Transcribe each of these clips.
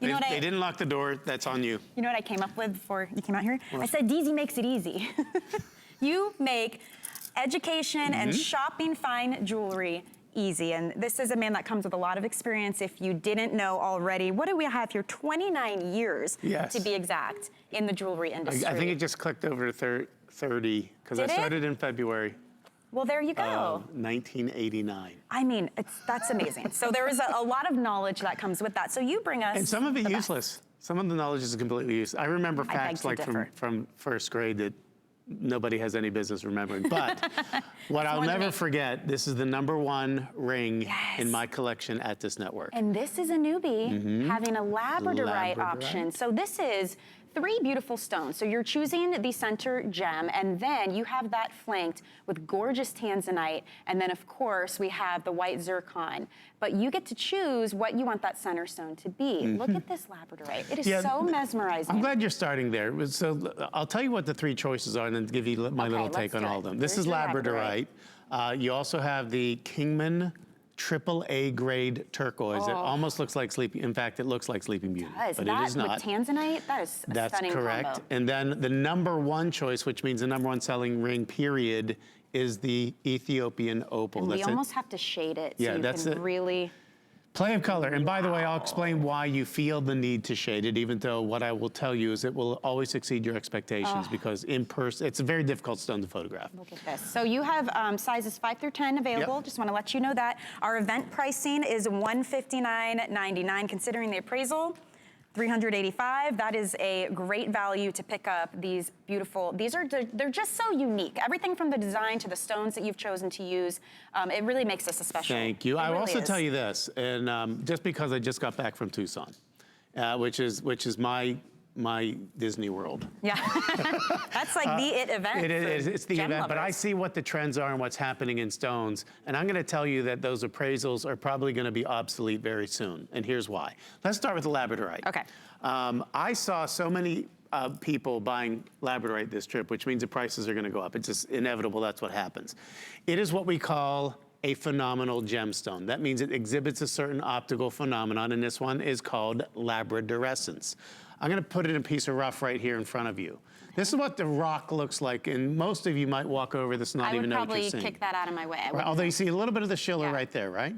They didn't lock the door. That's on you. You know what I came up with before you came out here? What? I said, Deasy makes it easy. You make education and shopping fine jewelry easy. And this is a man that comes with a lot of experience. If you didn't know already, what do we have here? 29 years, to be exact, in the jewelry industry. I think it just clicked over to 30, because I started in February. Well, there you go. 1989. I mean, that's amazing. So there is a lot of knowledge that comes with that. So you bring us— And some of it useless. Some of the knowledge is completely useless. I remember facts like from first grade that nobody has any business remembering. But what I'll never forget, this is the #1 ring in my collection at this network. And this is a newbie having a labradorite option. So this is 3 beautiful stones. So you're choosing the center gem, and then you have that flanked with gorgeous Tanzanite, and then of course we have the white Zircon. But you get to choose what you want that center stone to be. Look at this labradorite. It is so mesmerizing. I'm glad you're starting there. So I'll tell you what the 3 choices are and then give you my little take on all of them. This is labradorite. You also have the Kingman AAA grade turquoise. It almost looks like Sleeping. In fact, it looks like Sleeping Beauty, but it is not. With Tanzanite, that is a stunning correct. combo. And then the #1 choice, which means the #1 selling ring, period, is the Ethiopian opal. And we almost have to shade it so you can really... Play of color. And by the way, I'll explain why you feel the need to shade it, even though what I will tell you is it will always exceed your expectations because in person, it's a very difficult stone to photograph. Look at this. So you have sizes 5 through 10 available. Just want to let you know that. Our event pricing is $159.99, considering the appraisal. $385. That is a great value to pick up these beautiful, they're just so unique. Everything from the design to the stones that you've chosen to use, it really makes this a special. Thank you. I will also tell you this, and just because I just got back from Tucson, which is my Disney World. Yeah, that's like the it event. It is, it's the event, lovers. but I see what the trends are and what's happening in stones, and I'm gonna tell you that those appraisals are probably gonna be obsolete very soon, and here's why. Let's start with the labradorite. Okay. I saw so many people buying labradorite this trip, which means the prices are gonna go up. It's just inevitable, that's what happens. It is what we call a phenomenal gemstone. That means it exhibits a certain optical phenomenon, and this one is called labradorescence. I'm gonna put it in a piece of rough right here in front of you. This is what the rock looks like, and most of you might walk over this and not even know what you're seeing. I would probably kick that out of my way. Right, although you see a little bit of the schiller right there, right?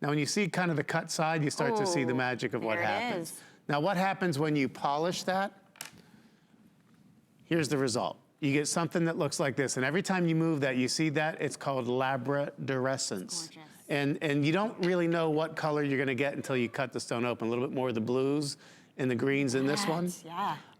Now when you see kind of the cut side, you start to see the magic of what happens. Now what happens when you polish that? Here's the result. You get something that looks like this, and every time you move that, you see that, it's called labradorescence. And you don't really know what color you're gonna get until you cut the stone open. A little bit more of the blues and the greens in this one.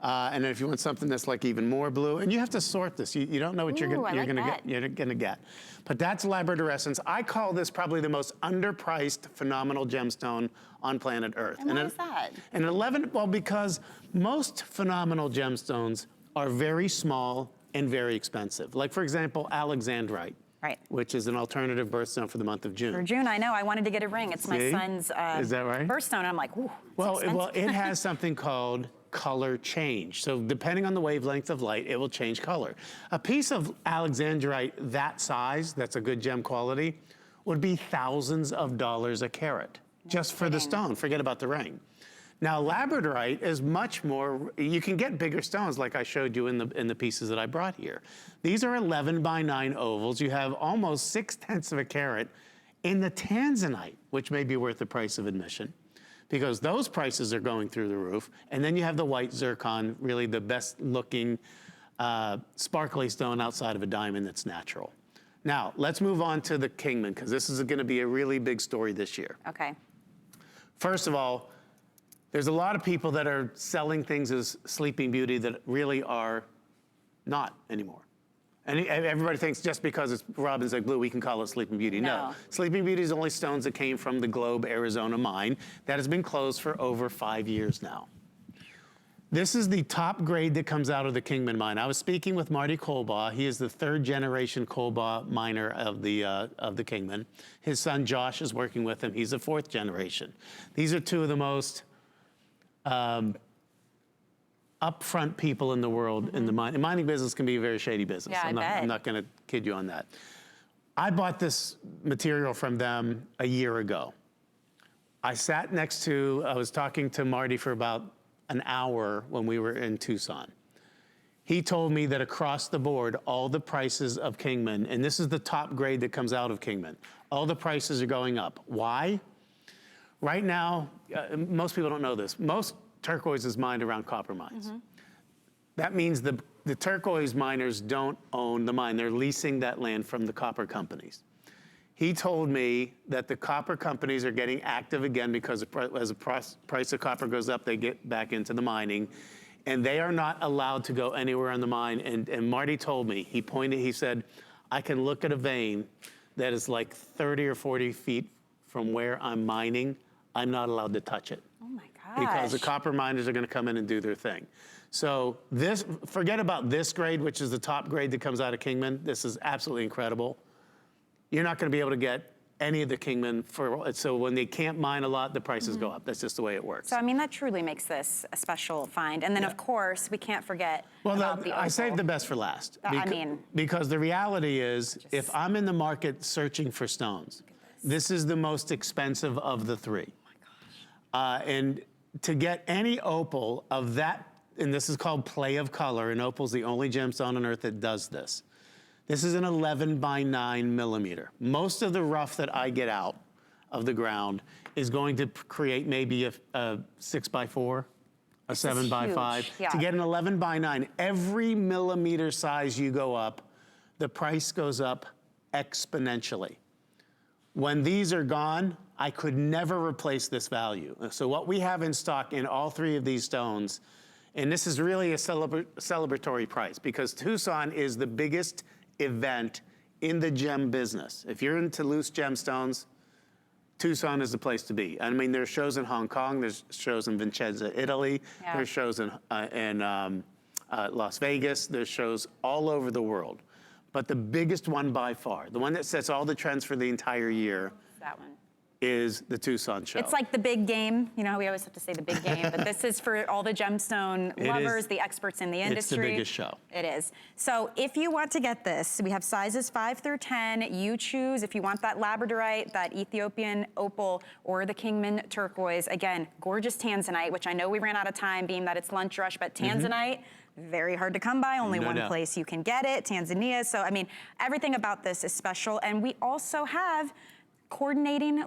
And then if you want something that's like even more blue, and you have to sort this. You don't know what you're gonna get. But that's labradorescence. I call this probably the most underpriced phenomenal gemstone on planet Earth. And why is that? And well, because most phenomenal gemstones are very small and very expensive. Like for example, alexandrite. Right. Which is an alternative birthstone for the month of June. For June, I know. I wanted to get a ring. It's my son's is that right? birthstone. And I'm like, ooh, well, it has something called color change. So depending on the wavelength of light, it will change color. A piece of alexandrite that size, that's a good gem quality, would be thousands of dollars a carat just for the stone. Forget about the ring. Now, labradorite is much more, you can get bigger stones like I showed you in the pieces that I brought here. These are 11×9 ovals. You have almost 6/10 of a carat in the Tanzanite, which may be worth the price of admission because those prices are going through the roof. And then you have the white Zircon, really the best looking sparkly stone outside of a diamond that's natural. Now, let's move on to the Kingman because this is gonna be a really big story this year. Okay. First of all, there's a lot of people that are selling things as Sleeping Beauty that really are not anymore. And everybody thinks just because it's Robin's Egg Blue, we can call it Sleeping Beauty. No. Sleeping Beauty is only stones that came from the Globe, Arizona mine that has been closed for over 5 years now. This is the top grade that comes out of the Kingman mine. I was speaking with Marty Colbaugh. He is the 3rd generation Colbaugh miner of the Kingman. His son Josh is working with him. He's the 4th generation. These are 2 of the most upfront people in the world in the mining business can be a very shady business. Yeah, I'm not gonna kid you on that. I bought this material from them a year ago. I was talking to Marty for about an hour when we were in Tucson. He told me that across the board, all the prices of Kingman, and this is the top grade that comes out of Kingman, all the prices are going up. Why? Right now, most people don't know this. Most turquoise is mined around copper mines. That means the turquoise miners don't own the mine. They're leasing that land from the copper companies. He told me that the copper companies are getting active again because as the price of copper goes up, they get back into the mining. And they are not allowed to go anywhere on the mine. And Marty told me, he said, I can look at a vein that is like 30 or 40 feet from where I'm mining. I'm not allowed to touch it. Oh my gosh. Because the copper miners are gonna come in and do their thing. So forget about this grade, which is the top grade that comes out of Kingman. This is absolutely incredible. You're not gonna be able to get any of the Kingman so when they can't mine a lot, the prices go up. That's just the way it works. So, I mean, that truly makes this a special find. And then, of course, we can't forget about the opal. I saved the best for last. I Because the reality is, if I'm in the market searching for stones, this is the most expensive of the three. Oh my gosh. And to get any opal of that, and this is called play of color, and opal's the only gemstone on earth that does this. This is an 11 by 9 millimeter. Most of the rough that I get out of the ground is going to create maybe a 6 by 4, a 7 by 5. Yeah. To get an 11 by 9, every millimeter size you go up, the price goes up exponentially. When these are gone, I could never replace this value. So what we have in stock in all three of these stones, and this is really a celebratory price because Tucson is the biggest event in the gem business. If you're into loose gemstones, Tucson is the place to be. I mean, there's shows in Hong Kong, there's shows in Vicenza, Italy, there's shows in Las Vegas, there's shows all over the world. But the biggest one by far, the one that sets all the trends for the entire year, That one. is the Tucson show. It's like the big game. You know, we always have to say the big game, but this is for all the gemstone lovers, the experts in the industry. It's the biggest show. It is. So if you want to get this, we have sizes 5 through 10. You choose if you want that labradorite, that Ethiopian opal, or the Kingman turquoise. Again, gorgeous Tanzanite, which I know we ran out of time being that it's lunch rush, but Tanzanite, very hard to come by, only one place you can get it, Tanzania. So, I mean, everything about this is special. And we also have coordinating